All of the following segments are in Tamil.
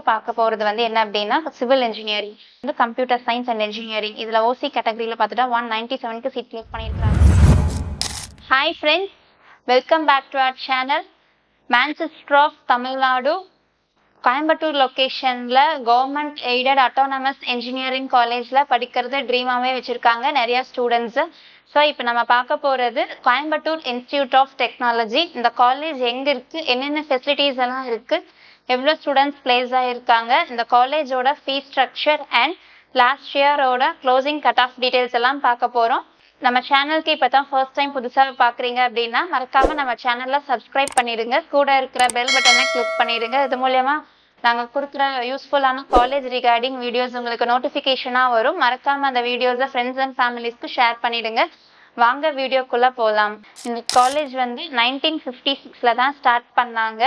பார்க்க போகிறது வந்து என்ன அப்படின்னா சிவில் இன்ஜினியரிங் வந்து கம்ப்யூட்டர் சயின்ஸ் அண்ட் இன்ஜினியரிங். இதில் ஓசி கேட்டகரியில் பார்த்துட்டா 197க்கு சீட் கிளிக் பண்ணியிருக்காங்க. Hi friends, welcome back to our channel. Manchester of Tamil Nadu Coimbatore லொக்கேஷனில் கவர்மெண்ட் எய்டட் அட்டானமஸ் இன்ஜினியரிங் காலேஜில் படிக்கிறது ட்ரீமாகவே வச்சுருக்காங்க நிறையா ஸ்டூடெண்ட்ஸு. ஸோ இப்போ நம்ம பார்க்க போகிறது கோயம்புத்தூர் இன்ஸ்டியூட் ஆஃப் டெக்னாலஜி. இந்த காலேஜ் எங்கே இருக்குது, என்னென்ன ஃபெசிலிட்டிஸ் எல்லாம் இருக்குது, எவ்வளோ ஸ்டூடெண்ட்ஸ் பிளேஸ் ஆகியிருக்காங்க, இந்த காலேஜோட ஃபீஸ் ஸ்ட்ரக்சர் அண்ட் லாஸ்ட் இயரோட க்ளோசிங் கட் ஆஃப் டீட்டெயில்ஸ் எல்லாம் பார்க்க போகிறோம். நம்ம சேனலுக்கு இப்போ தான் ஃபர்ஸ்ட் டைம் புதுசாக பார்க்குறீங்க அப்படின்னா மறக்காமல் நம்ம சேனலில் சப்ஸ்கிரைப் பண்ணிடுங்க, கூட இருக்கிற பெல் பட்டனை கிளிக் பண்ணிடுங்க. இது மூலயமா நாங்கள் கொடுக்குற யூஸ்ஃபுல்லான காலேஜ் ரிகார்டிங் வீடியோஸ் உங்களுக்கு நோட்டிஃபிகேஷனாக வரும். மறக்காமல் அந்த வீடியோஸை ஃப்ரெண்ட்ஸ் அண்ட் ஃபேமிலிஸ்க்கு ஷேர் பண்ணிடுங்க. வாங்க வீடியோக்குள்ளே போகலாம். இந்த காலேஜ் வந்து 1956 தான் ஸ்டார்ட் பண்ணாங்க.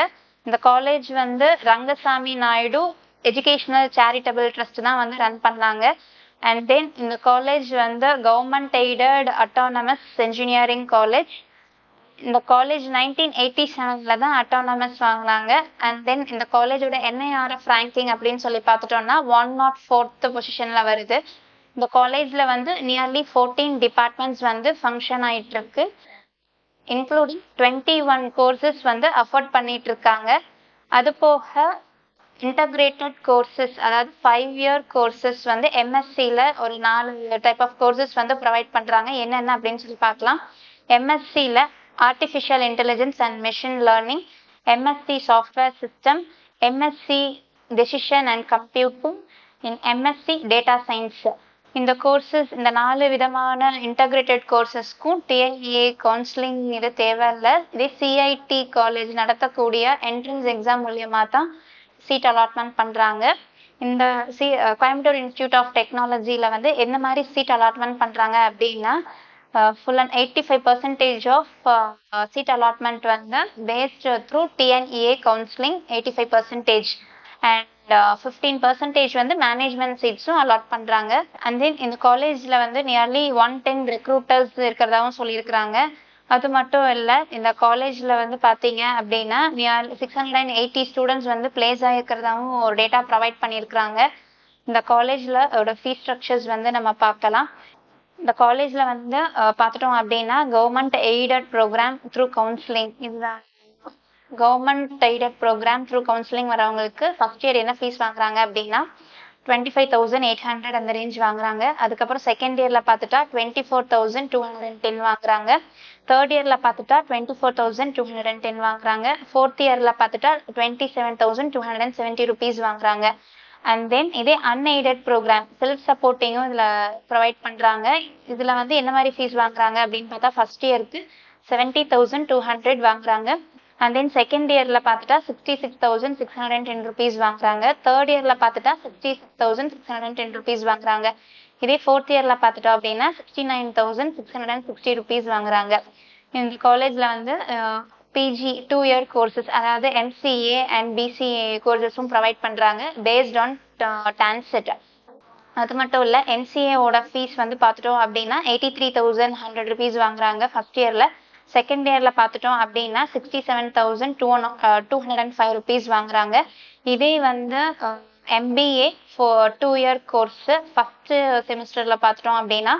இந்த காலேஜ் வந்து Rangasamy Naidu educational charitable trust தான் வந்து ரன் பண்ணாங்க. அண்ட் தென் இந்த காலேஜ் வந்து government aided autonomous engineering college. இந்த காலேஜ் 1987 தான் அட்டானமஸ் வாங்கினாங்க. அண்ட் தென் இந்த காலேஜோட NIRF ரேங்கிங் அப்படின்னு சொல்லி பார்த்துட்டோம்னா 104th பொசிஷனில் வருது. இந்த காலேஜில் வந்து நியர்லி 14 டிபார்ட்மெண்ட்ஸ் வந்து ஃபங்க்ஷன் ஆகிட்டு இருக்கு, இன்க்ளூடிங் 21 கோர்சஸ் வந்து அஃபோர்ட் பண்ணிட்டு இருக்காங்க. அது போக இன்டகிரேட்டட் கோர்சஸ், அதாவது 5 இயர் கோர்சஸ் வந்து MSCயில் ஒரு 4 டைப் ஆஃப் கோர்சஸ் வந்து ப்ரொவைட் பண்ணுறாங்க. என்னென்ன அப்படின்னு சொல்லி பார்க்கலாம். MSCயில் artificial intelligence and machine learning, MSc software system, MSc decision and computing, MSc data science. இந்த கோர்சஸ், இந்த 4 விதமான இன்டகிரேட்டட் கோர்சஸ்க்கும் TNEA கவுன்சிலிங் இது தேவையில்லை. இதே CIT காலேஜ் நடத்தக்கூடிய என்ட்ரன்ஸ் எக்ஸாம் மூலியமாக தான் சீட் அலாட்மெண்ட் பண்ணுறாங்க. இந்த கோயம்புத்தூர் இன்ஸ்டியூட் ஆஃப் டெக்னாலஜியில் வந்து என்ன மாதிரி சீட் அலாட்மெண்ட் பண்ணுறாங்க அப்படின்னா full and 85% of seat allotment வந்து based through TNEA counseling 85% and 15% வந்து மேனேஜ்மெண்ட் சீட்ஸும் அலாட் பண்ணுறாங்க. அண்ட் தென் இந்த காலேஜில் வந்து நியர்லி 110 ரெக்ரூட்டர்ஸ் இருக்கிறதாவும் சொல்லியிருக்கிறாங்க. அது மட்டும் இல்லை, இந்த காலேஜில் வந்து பார்த்தீங்க அப்படின்னா நியர்லி 680 ஸ்டூடெண்ட்ஸ் வந்து பிளேஸ் ஆகிருக்கிறதாவும் ஒரு டேட்டா ப்ரொவைட் பண்ணியிருக்கிறாங்க. இந்த காலேஜில் ஃபீஸ் ஸ்ட்ரக்சர்ஸ் வந்து நம்ம பார்க்கலாம். இந்த காலேஜில் வந்து பார்த்துட்டோம் அப்படின்னா government aided program through counselling, இதுதான் government aided program through counselling வரவங்களுக்கு ஃபர்ஸ்ட் இயர் என்ன ஃபீஸ் வாங்குறாங்க அப்படின்னா 25,800 அந்த ரேஞ்ச் வாங்குறாங்க. அதுக்கப்புறம் செகண்ட் இயரில் பார்த்துட்டா 24,210 வாங்குறாங்க. தேர்ட் இயரில் பார்த்துட்டா 24,210 வாங்குறாங்க. ஃபோர்த் இயரில் பார்த்துட்டா 27,270 rupees வாங்குறாங்க. அண்ட் தென் இதே அன்எய்டட் ப்ரோக்ராம் செல்ஃப் சப்போர்ட்டிங்கும் இதில் ப்ரொவைட் பண்ணுறாங்க. இதில் வந்து என்ன மாதிரி ஃபீஸ் வாங்குறாங்க அப்படின்னு பார்த்தா ஃபர்ஸ்ட் இயருக்கு 70,200 வாங்குறாங்க. அண்ட் தென் செகண்ட் இயரில் பார்த்துட்டா 66,610 rupees வாங்குறாங்க. தேர்ட் இயரில் பார்த்துட்டா 66,610 rupees வாங்குறாங்க. இதே ஃபோர்த் இயரில் பார்த்துட்டோம் அப்படின்னா 69,660 rupees வாங்குறாங்க. இந்த காலேஜில் வந்து PG 2 இயர் கோர்சஸ், அதாவது MCA அண்ட் BCA கோர்சஸும் ப்ரொவைட் பண்ணுறாங்க பேஸ்ட் ஆன் டான்செட். அது மட்டும் இல்லை, MCAவோட ஃபீஸ் வந்து பார்த்துட்டோம் அப்படின்னா 83,100 rupees வாங்குறாங்க ஃபர்ஸ்ட் இயரில். செகண்ட் இயரில் பார்த்துட்டோம் அப்படின்னா 67,205 rupees வாங்குறாங்க. இதே வந்து MBA 2 இயர் கோர்ஸு ஃபஸ்ட்டு செமிஸ்டரில் பார்த்துட்டோம் அப்படின்னா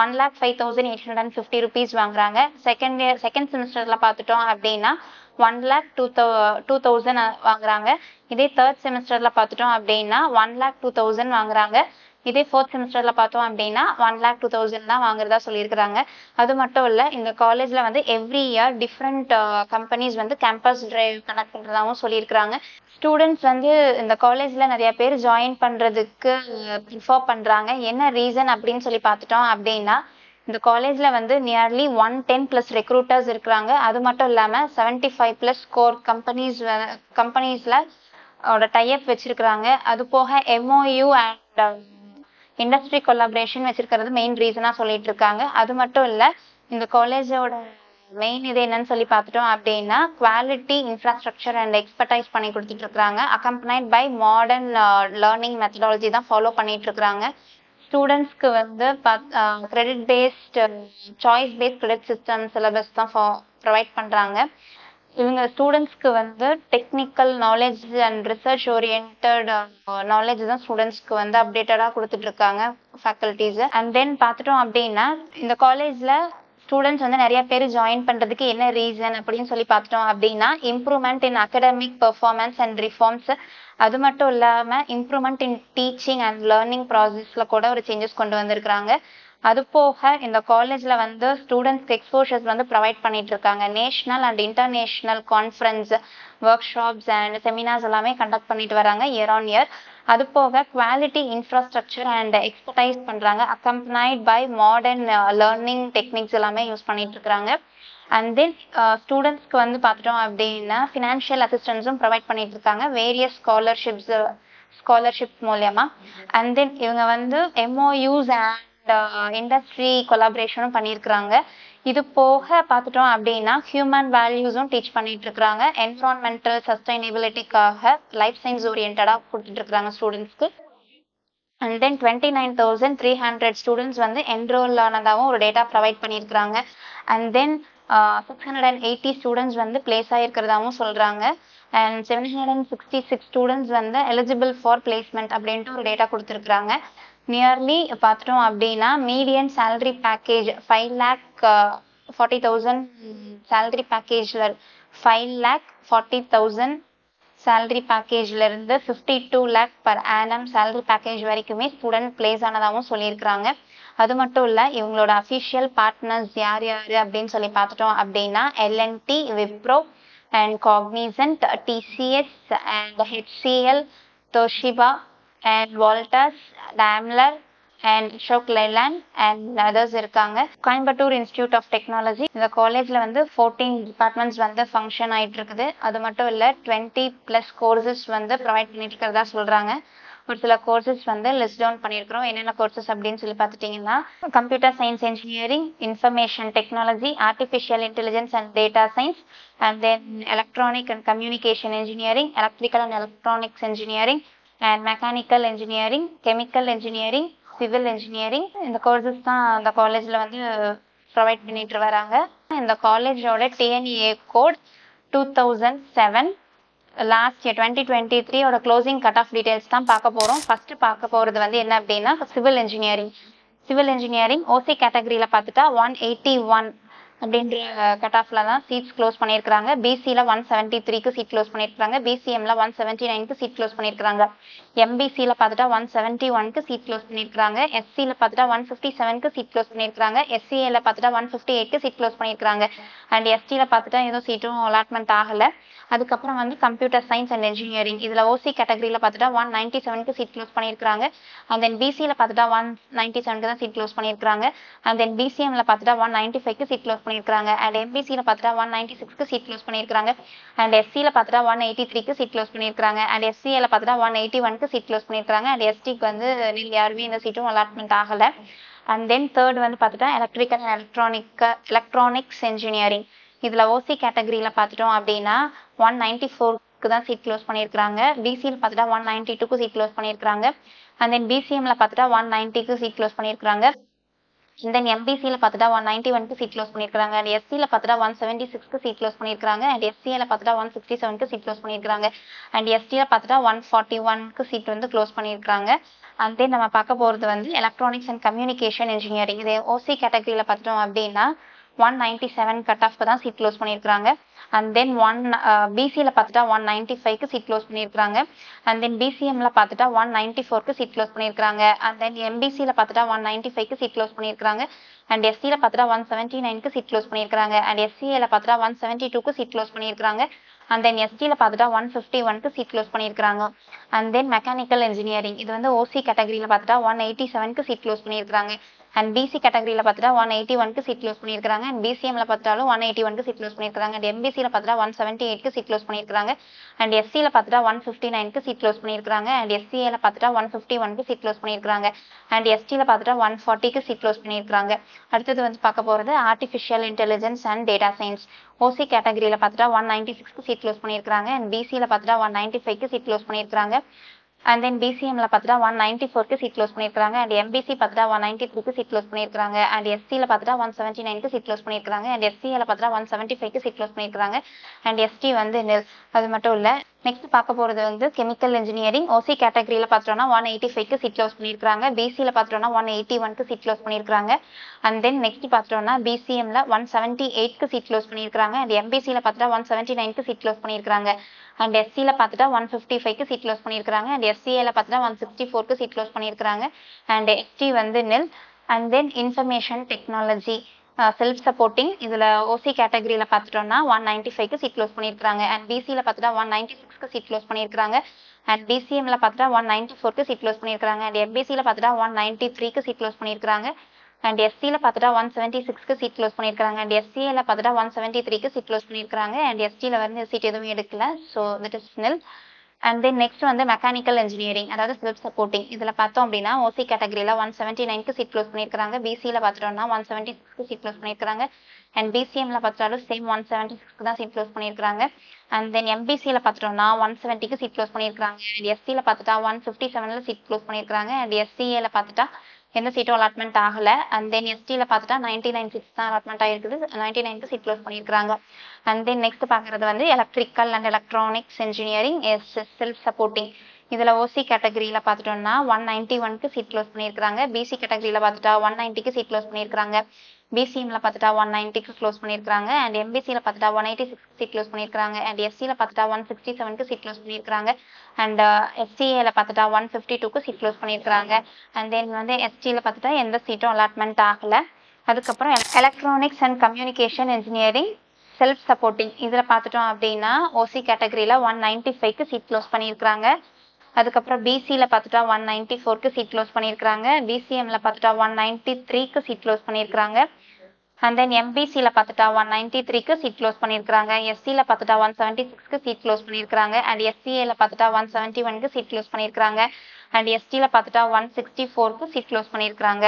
1,05,850 rupees வாங்குறாங்க. செகண்ட் செமிஸ்டரில் பார்த்துட்டோம் அப்படின்னா 1,02,000 வாங்குறாங்க. இதே தேர்ட் செமிஸ்டரில் பார்த்துட்டோம் அப்படின்னா 1,02,000 வாங்குறாங்க. இதே ஃபோர்த் செமிஸ்டரில் பார்த்தோம் அப்படின்னா 1,02,000 தான் வாங்குறதா சொல்லியிருக்கிறாங்க. அது மட்டும் இல்லை, இந்த காலேஜில் வந்து எவ்ரி இயர் டிஃப்ரெண்ட் கம்பெனிஸ் வந்து கேம்பஸ் டிரைவ் கனெக்ட் பண்ணுறதாகவும் சொல்லியிருக்கிறாங்க. ஸ்டூடெண்ட்ஸ் வந்து இந்த காலேஜில் நிறைய பேர் ஜாயின் பண்ணுறதுக்கு ப்ரிஃபர் பண்ணுறாங்க. என்ன ரீசன் அப்படின்னு சொல்லி பார்த்துட்டோம் அப்படின்னா இந்த காலேஜில் வந்து நியர்லி 110+ ரெக்ரூட்டர்ஸ் இருக்கிறாங்க. அது மட்டும் இல்லாமல் 75+ கோர் கம்பெனிஸில் டைப் வச்சுருக்கிறாங்க. அது போக MOU அண்ட் இண்டஸ்ட்ரி கொலாபரேஷன் வச்சிருக்கிறது மெயின் ரீசனாக சொல்லிட்டு இருக்காங்க. அது மட்டும் இல்லை, இந்த காலேஜோட மெயின் இது என்னன்னு சொல்லி பார்த்துட்டோம் அப்படின்னா குவாலிட்டி இன்ஃப்ராஸ்ட்ரக்சர் அண்ட் எக்ஸ்பர்டைஸ் பண்ணி கொடுத்துட்டு இருக்கிறாங்க. Accompanied by modern learning methodology தான் ஃபாலோ பண்ணிட்டு இருக்கிறாங்க. ஸ்டூடெண்ட்ஸ்க்கு வந்து credit based choice based credit system syllabus தான் ப்ரொவைட் பண்ணுறாங்க. இவங்க ஸ்டூடெண்ட்ஸ்க்கு வந்து technical knowledge and research oriented knowledge தான் ஸ்டூடெண்ட்ஸ்க்கு வந்து அப்டேட்டடாக கொடுத்துட்டு இருக்காங்க ஃபேக்கல்ட்டிஸ். அண்ட் தென் பார்த்துட்டோம் அப்படின்னா இந்த காலேஜில் ஸ்டூடெண்ட்ஸ் வந்து நிறைய பேர் ஜாயின் பண்ணுறதுக்கு என்ன ரீசன் அப்படின்னு சொல்லி பார்த்துட்டோம் அப்படின்னா improvement in academic performance and reforms, அது மட்டும் இல்லாமல் improvement in teaching and learning ப்ராசஸில் கூட ஒரு சேஞ்சஸ் கொண்டு வந்திருக்கிறாங்க. அது போக இந்த காலேஜில் வந்து ஸ்டூடெண்ட்ஸ்க்கு எக்ஸ்போஷர்ஸ் வந்து ப்ரொவைட் பண்ணிட்டு இருக்காங்க. National and international conference, work shops and seminars எல்லாமே கண்டக்ட் பண்ணிட்டு வராங்க இயர் ஆன் இயர். அது போக குவாலிட்டி இன்ஃப்ராஸ்ட்ரக்சர் அண்ட் எக்ஸ்பர்டைஸ் பண்ணுறாங்க. அக்கம்பனைட் பை மாடர்ன் லேர்னிங் டெக்னிக்ஸ் எல்லாமே யூஸ் பண்ணிட்டு இருக்கிறாங்க. அண்ட் தென் ஸ்டூடெண்ட்ஸ்க்கு வந்து பார்த்துட்டோம் அப்படின்னா ஃபினான்ஷியல் அசிஸ்டன்ஸும் ப்ரொவைட் பண்ணிட்டு இருக்காங்க வேரியஸ் ஸ்காலர்ஷிப்ஸ் மூலயமா. அண்ட் தென் இவங்க வந்து MOUs அண்ட் இண்டஸ்ட்ரி கொலாபரேஷனும் பண்ணியிருக்கிறாங்க. இது போக பார்த்துட்டோம் அப்படின்னா ஹியூமன் வேல்யூஸும் டீச் பண்ணிட்டு இருக்கிறாங்க. என்விரான்மெண்டல் சஸ்டைனபிலிட்டிக்காக லைஃப் சயின்ஸ் ஓரியன்டாக கொடுத்துட்டு இருக்கிறாங்க ஸ்டூடெண்ட்ஸ்க்கு. அண்ட் தென் 29,300 ஸ்டூடெண்ட்ஸ் வந்து என்ரோல் ஆனதாகவும் ஒரு டேட்டா ப்ரொவைட் பண்ணியிருக்கிறாங்க. அண்ட் தென் 680 ஸ்டூடெண்ட்ஸ் வந்து பிளேஸ் ஆகிருக்கிறதாகவும் சொல்கிறாங்க. அண்ட் 766 ஸ்டூடெண்ட்ஸ் வந்து எலிஜிபிள் ஃபார் பிளேஸ்மெண்ட் அப்படின்ட்டு ஒரு டேட்டா கொடுத்துருக்குறாங்க. நியர்லி பார்த்துட்டோம் அப்படின்னா மீடியன் சேலரி பேக்கேஜ் 5,40,000 சேலரி பேக்கேஜில் 5,40,000 சேலரி பேக்கேஜ்லேருந்து 52 lakh per annum salary package வரைக்குமே ஸ்டூடெண்ட் பிளேஸ் ஆனதாகவும் சொல்லியிருக்கிறாங்க. அது மட்டும் இல்லை இவங்களோட அஃபிஷியல் பார்ட்னர்ஸ் யார் யார் அப்படின்னு சொல்லி பார்த்துட்டோம் அப்படின்னா L&T, Wipro and Cognizant, TCS and HCL, Toshiba and Voltas, Daimler and Ashok Leyland and others இருக்காங்க. கோயம்புத்தூர் இன்ஸ்டிடியூட் ஆஃப் டெக்னாலஜி இந்த காலேஜில் வந்து 14 டிபார்ட்மெண்ட்ஸ் வந்து ஃபங்க்ஷன் ஆகிட்டு இருக்குது. அது மட்டும் இல்லை 20+ கோர்சஸ் வந்து ப்ரொவைட் பண்ணிட்டு இருக்கிறதா சொல்கிறாங்க. ஒரு சில கோர்சஸ் வந்து லிஸ்ட் டவுன் பண்ணியிருக்கிறோம். என்னென்ன கோர்சஸ் அப்படின்னு சொல்லி பார்த்துட்டிங்கன்னா computer science engineering, information technology, artificial intelligence and data science, and then electronic and communication engineering, electrical and electronics engineering and mechanical engineering, chemical engineering, civil engineering. இந்த கோர்சஸ் தான் அந்த காலேஜில் வந்து ப்ரொவைட் பண்ணிட்டு வராங்க. இந்த காலேஜோட TNA code 2007. Last year 2023 closing cut off details தான் பார்க்க போகிறோம். ஃபஸ்ட்டு பார்க்க போகிறது வந்து என்ன அப்படின்னா சிவில் இன்ஜினியரிங் OC கேட்டகரியில் பார்த்துட்டா 181 அப்படின்ற கட் ஆஃபில் தான் சீட்ஸ் க்ளோஸ் பண்ணியிருக்கிறாங்க. BCயில் 173க்கு சீட் க்ளோஸ் பண்ணியிருக்காங்க. BCMல 179க்கு சீட் க்ளோஸ் பண்ணியிருக்காங்க. MBCயில் பார்த்துட்டா 171க்கு சீட் க்ளோஸ் பண்ணியிருக்காங்க. SCயில் பார்த்துட்டா 157க்கு சீட் க்ளோஸ் பண்ணியிருக்காங்க. SCAல பார்த்துட்டா 158க்கு சீட் க்ளோஸ் பண்ணியிருக்காங்க. அண்ட் STயில் பார்த்துட்டா எதுவும் சீட்டும் அலாட்மெண்ட் ஆகலை. அதுக்கப்புறம் வந்து கம்ப்யூட்டர் சயின்ஸ் அண்ட் இன்ஜினியரிங் இதில் OC கேட்டகரியில் பார்த்துட்டா 197க்கு சீட் க்ளோஸ் பண்ணியிருக்காங்க. அண்ட் தென் BCயில் பார்த்துட்டா 197க்கு தான் சீட் க்ளோஸ் பண்ணியிருக்காங்க. அண்ட் தென் BCMல பார்த்துட்டா 195க்கு சீட் க்ளோஸ் பண்ணியிருக்காங்க. அண்ட் MBCயில் பார்த்துட்டா 196க்கு சீட் க்ளோஸ் பண்ணியிருக்காங்க. அண்ட் SCயில் பார்த்துட்டா 183க்கு சீட் க்ளோஸ் பண்ணியிருக்காங்க. அண்ட் SCAல பார்த்துட்டா 181க்கு சீட் க்ளோஸ் பண்ணியிருக்காங்க. அண்ட் STக்கு வந்து யாருமே இந்த சீட்டும் அலாட்மெண்ட் ஆகலை. அண்ட் தென் தேர்ட் வந்து பார்த்துட்டா எலக்ட்ரிக்கல் அண்ட் எலக்ட்ரானிக்ஸ் இன்ஜினியரிங் இதில் OC கேட்டகரியில் பார்த்துட்டோம் அப்படின்னா 194க்கு தான் சீட் க்ளோஸ் பண்ணியிருக்காங்க. BCயில் பார்த்துட்டா 192க்கு சீட் க்ளோஸ் பண்ணியிருக்காங்க. அண்ட் தென் BCMல பார்த்துட்டா 190க்கு சீட் க்ளோஸ் பண்ணியிருக்காங்க. தென் MBCயில் பார்த்துட்டா 191க்கு சீட் க்ளோஸ் பண்ணியிருக்காங்க. அண்ட் SCயில் பார்த்துட்டா 176க்கு சீட் க்ளோஸ் பண்ணியிருக்காங்க. அண்ட் SCAல பார்த்துட்டா 167க்கு சீட் க்ளோஸ் பண்ணியிருக்காங்க. அண்ட் STயில் பார்த்துட்டா 141க்கு சீட் வந்து க்ளோஸ் பண்ணியிருக்காங்க. அண்ட் தென் நம்ம பார்க்க போகிறது வந்து எலக்ட்ரானிக்ஸ் அண்ட் கம்யூனிகேஷன் இன்ஜினியரிங் இது OC கேட்டகரியில் பார்த்துட்டோம் அப்படின்னா 197 கட் ஆஃப்க்கு தான் சீட் க்ளோஸ் பண்ணியிருக்காங்க. அண்ட் தென் BCயில் பார்த்துட்டா 195க்கு சீட் க்ளோஸ் பண்ணியிருக்காங்க. அண்ட் தென் BCMல பார்த்துட்டா 194க்கு சீட் க்ளோஸ் பண்ணியிருக்காங்க. அண்ட் தென் MBCயில் பார்த்துட்டா 195க்கு சீட் க்ளோஸ் பண்ணியிருக்காங்க. அண்ட் SCயில் பார்த்துட்டா 179க்கு சீட் க்ளோஸ் பண்ணியிருக்காங்க. அண்ட் SCAல பார்த்துட்டா 172க்கு சீட் க்ளோஸ் பண்ணியிருக்காங்க. அண்ட் தென் STயில் பார்த்துட்டா 151க்கு சீட் க்ளோஸ் பண்ணியிருக்காங்க. அண்ட் தென் மெக்கானிக்கல் இன்ஜினியரிங் இது வந்து OC கேட்டகரியில் பார்த்துட்டா 187க்கு சீட் க்ளோஸ் பண்ணியிருக்காங்க. அண்ட் BC கேட்டகரியில் பார்த்துட்டா 181க்கு சீட் க்ளோஸ் பண்ணியிருக்காங்க. அண்ட் BCMல பார்த்துட்டாலும் 181க்கு சீட் க்ளோஸ் பண்ணியிருக்காங்க. அண்ட் MBCயில் பார்த்துட்டா 178க்கு சீட் க்ளோஸ் பண்ணியிருக்காங்க. அண்ட் SCயில் பார்த்துட்டா 159க்கு சீட் க்ளோஸ் பண்ணியிருக்காங்க. அண்ட் SCAல பார்த்துட்டா 151க்கு சீட் க்ளோஸ் பண்ணியிருக்காங்க. அண்ட் STயில் பார்த்துட்டா 140க்கு சீட் க்ளோஸ் பண்ணியிருக்காங்க. அடுத்தது வந்து பார்க்க போகிறது artificial intelligence and data science OC கேட்டகரியில் பார்த்துட்டா 196க்கு சீட் க்ளோஸ் பண்ணியிருக்காங்க. அண்ட் BCயில் பார்த்துட்டா 195க்கு சீட் க்ளோஸ் பண்ணியிருக்காங்க. அண்ட் தென் பிசிஎம்ல பார்த்துட்டா 194க்கு சீட் க்ளோஸ் பண்ணியிருக்காங்க. அண்ட் எம்பிசி பார்த்துட்டா 193க்கு சீட் க்ளோஸ் பண்ணியிருக்காங்க. அண்ட் எஸ்சியில் பார்த்துட்டா 179க்கு சீட் க்ளோஸ் பண்ணியிருக்காங்க. அண்ட் எஸ்சியில் பார்த்துட்டா 175க்கு சீட் க்ளோஸ் பண்ணியிருக்காங்க. அண்ட் எஸ்டி வந்து nil. அது மட்டும் இல்லை, நெக்ஸ்ட் பார்க்க போகிறது வந்து கெமிக்கல் இன்ஜினியரிங் ஓசி கேட்டகரியில் பார்த்துட்டோம்னா 185க்கு சீட் க்ளோஸ் பண்ணியிருக்காங்க. பிசியில் பார்த்துட்டோம்னா 181க்கு சீட் க்ளோஸ் பண்ணியிருக்காங்க. அண்ட் தென் நெக்ஸ்ட் பார்த்துட்டோம்னா பிசிஎம்ல 178க்கு சீட் க்ளோஸ் பண்ணியிருக்காங்க. அண்ட் எம்பிசியில் பார்த்துட்டா 179க்கு சீட் க்ளோஸ் பண்ணியிருக்காங்க. அண்ட் எஸ்சியில் பார்த்துட்டா 155க்கு சீட் க்ளோஸ் பண்ணியிருக்காங்க. அண்ட் எஸ்சிஏல பார்த்துட்டா 164க்கு சீட் க்ளோஸ் பண்ணியிருக்காங்க. அண்ட் எஸ்டி வந்து nil. And then information technology self supporting இதில் ஓசி கேட்டகரியில் பார்த்துட்டோம்னா 195க்கு சீட் க்ளோஸ் பண்ணியிருக்காங்க. அண்ட் பிசியில் பார்த்துட்டா 196க்கு சீட் க்ளோஸ் பண்ணியிருக்காங்க. அண்ட் பிசிஎம்ல பார்த்துட்டா 194க்கு சீட் க்ளோஸ் பண்ணியிருக்காங்க. அண்ட் எம்பிசியில் பார்த்துட்டா 193க்கு சீட் க்ளோஸ் பண்ணியிருக்காங்க. அண்ட் எஸ்சியில் பார்த்துட்டா 176க்கு சீட் க்ளோஸ் பண்ணியிருக்காங்க. அண்ட் எஸ்சிஏல பார்த்துட்டா 173க்கு சீட் க்ளோஸ் பண்ணியிருக்காங்க. அண்ட் எஸ்டியில் வந்து சீட் எதுவும் எடுக்கல. So that is nil. And then next வந்து மெக்கானிக்கல் இன்ஜினியரிங், அதாவது செல்ஃப் சப்போர்ட்டிங். இதில் பார்த்தோம் அப்படின்னா ஓசி கேட்டகரியில் 179க்கு சீட் க்ளோஸ் பண்ணியிருக்காங்க. பிசியில் பார்த்துட்டோம்னா 176க்கு சீட் க்ளோஸ் பண்ணியிருக்காங்க. அண்ட் பிசிஎம்ல பார்த்துட்டாலும் சேம் 176க்கு தான் சீட் க்ளோஸ் பண்ணியிருக்காங்க. அண்ட் தென் எம்பிசியில் பார்த்துட்டோம்னா 170க்கு சீட் க்ளோஸ் பண்ணியிருக்காங்க. அண்ட் எஸ்சியில் பார்த்துட்டா 157ல சீட் க்ளோஸ் பண்ணியிருக்காங்க. அண்ட் எஸ்சிஏல பார்த்துட்டா எந்த சீட்டும் அலாட்மெண்ட் ஆகலை. அண்ட் தென் எஸ்டியில் பார்த்துட்டா 99 சீட்ஸ் தான் அலாட்மெண்ட் ஆகிருக்குது. 99க்கு சீட் க்ளோஸ் பண்ணியிருக்காங்க. அண்ட் தென் நெக்ஸ்ட் பார்க்குறது வந்து electrical and electronics engineering self supporting. இதில் ஓசி கேட்டகரியில் பார்த்துட்டோம்னா 191க்கு சீட் க்ளோஸ் பண்ணியிருக்காங்க. பிசி கேட்டகரியில் பார்த்துட்டா 190க்கு சீட் க்ளோஸ் பண்ணியிருக்காங்க. பிசிஎம்ல பார்த்துட்டா 190க்கு க்ளோஸ் பண்ணியிருக்காங்க. அண்ட் எம்பிசியில் பார்த்துட்டா 186க்கு சீட் க்ளோஸ் பண்ணியிருக்காங்க. அண்ட் எஸ்சியில் பார்த்துட்டா 167க்கு சீட் க்ளோஸ் பண்ணியிருக்காங்க. அண்ட் எஸ்சிஏல பார்த்துட்டா 152க்கு சீட் க்ளோஸ் பண்ணியிருக்காங்க. அண்ட் தென் வந்து எஸ்டியில் பார்த்துட்டா எந்த சீட்டும் அலாட்மெண்ட் ஆகலை. அதுக்கப்புறம் electronics and communication engineering self supporting இதில் பார்த்துட்டோம் அப்படின்னா ஓசி கேட்டகரியில் 195க்கு சீட் க்ளோஸ் பண்ணியிருக்காங்க. அதுக்கப்புறம் பிசியில் பார்த்துட்டா 194க்கு சீட் க்ளோஸ் பண்ணியிருக்காங்க. பிசிஎம்ல பார்த்துட்டா 193க்கு சீட் க்ளோஸ் பண்ணியிருக்காங்க. அண்ட் தென் எம்பிசியில் பார்த்துட்டா 193க்கு சீட் க்ளோஸ் பண்ணியிருக்காங்க. எஸ்சியில் பார்த்துட்டா 176க்கு சீட் க்ளோஸ் பண்ணியிருக்காங்க. அண்ட் எஸ்சிஏல பார்த்துட்டா 171க்கு சீட் க்ளோஸ் பண்ணியிருக்காங்க. அண்ட் எஸ்டியில் பார்த்துட்டா 164க்கு சீட் க்ளோஸ் பண்ணியிருக்காங்க.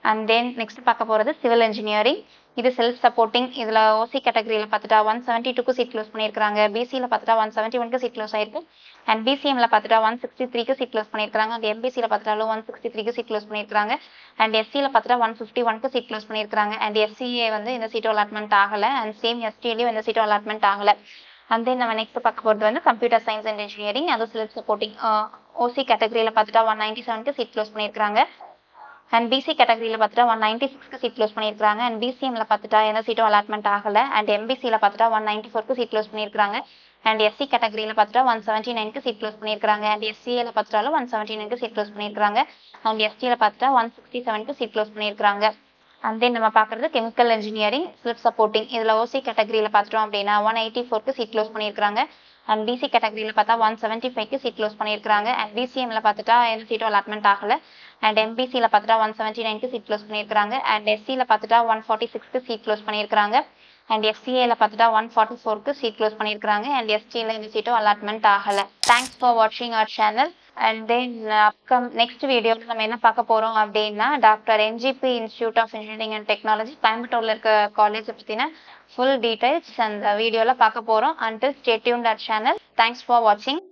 அண்ட் தென் நெக்ஸ்ட் பார்க்க போகிறது சிவில் இன்ஜினியரிங். இது செல்ஃப் சப்போர்ட்டிங். இதில் ஓசி கேட்டகரியில் பார்த்துட்டா 172க்கு சீட் க்ளோஸ் பண்ணியிருக்காங்க. பிசியில் பார்த்துட்டா 171க்கு சீட் க்ளோஸ் ஆயிருக்கு. அண்ட் பிசிஎம்ல பார்த்துட்டா 163க்கு சீட் க்ளோஸ் பண்ணியிருக்காங்க. அண்ட் எம்பிசியில் பார்த்துட்டாலும் 163க்கு சீட் க்ளோஸ் பண்ணியிருக்காங்க. அண்ட் எஸ்சியில் பார்த்துட்டா 151க்கு சீட் க்ளோஸ் பண்ணியிருக்காங்க. அண்ட் எஸ்சிஏ வந்து இந்த சீட்டும் அலாட்மெண்ட் ஆகலை. அண்ட் சேம் எஸ்டிலையும் இந்த சீட்டும் அலாட்மெண்ட் ஆகலை. அண்ட் தென் நம்ம நெக்ஸ்ட் பார்க்க போகிறது வந்து கம்ப்யூட்டர் சயின்ஸ் அண்ட் இன்ஜினியரிங், அது செல்ஃப் சப்போர்ட்டிங். ஓசி கேட்டகரியில் பார்த்துட்டா 197க்கு சீட் க்ளோஸ் பண்ணியிருக்காங்க. அண்ட் பிசி கேட்டகரியில் பார்த்துட்டா 196க்கு சீட் க்ளோஸ் பண்ணியிருக்காங்க. அண்ட் பிசிஎம்ல பார்த்துட்டா எந்த சீட்டும் அலாட்மெண்ட் ஆகலை. அண்ட் எம்பிசியில் பார்த்துட்டா 194க்கு சீட் க்ளோஸ் பண்ணியிருக்காங்க. அண்ட் எஸ்சி கேட்டகரியில் பார்த்துட்டா 179க்கு சீட் க்ளோஸ் பண்ணியிருக்காங்க. அண்ட் எஸ்சிஏல பார்த்துட்டாலும் 179க்கு சீட் க்ளோஸ் பண்ணியிருக்காங்க. அண்ட் எஸ்டியில் பார்த்துட்டா 167க்கு சீட் க்ளோஸ் பண்ணியிருக்காங்க. அண்ட் தென் நம்ம பார்க்குறது கெமிக்கல் இன்ஜினியரிங் செல்ஃப் சப்போர்ட்டிங். இதில் ஓசி கேட்டகரியில் பார்த்துட்டோம் அப்படின்னா 184க்கு சீட் க்ளோஸ் பண்ணியிருக்காங்க. அண்ட் பிசி கேட்டகரியில் பார்த்தா 175க்கு சீட் க்ளோஸ் பண்ணியிருக்காங்க. அண்ட் பிசிஎம்ல பார்த்துட்டா எந்த சீட்டும் அலாட்மெண்ட் ஆகலை. அண்ட் எம்பிசியில் பார்த்துட்டா 179க்கு சீட் க்ளோஸ் பண்ணியிருக்காங்க. அண்ட் எஸ்சியில் பார்த்துட்டா 146க்கு சீட் க்ளோஸ் பண்ணியிருக்காங்க. அண்ட் எஃப்சிஏல பார்த்துட்டா 144க்கு சீட் க்ளோஸ் பண்ணியிருக்காங்க. அண்ட் எஸ்டியில் இந்த சீட்டும் அலாட்மெண்ட் ஆகலை. தேங்க்ஸ் ஃபார் வாட்சிங் our channel. And then next வீடியோவில் நம்ம என்ன பார்க்க போகிறோம் அப்படின்னா doctor NGP institute of engineering and technology கோயம்புத்தூரில் இருக்க காலேஜை பற்றின ஃபுல் டீடைல்ஸ் அந்த வீடியோவில் பார்க்க போகிறோம். Until stay tuned our channel. Thanks for வாட்சிங்.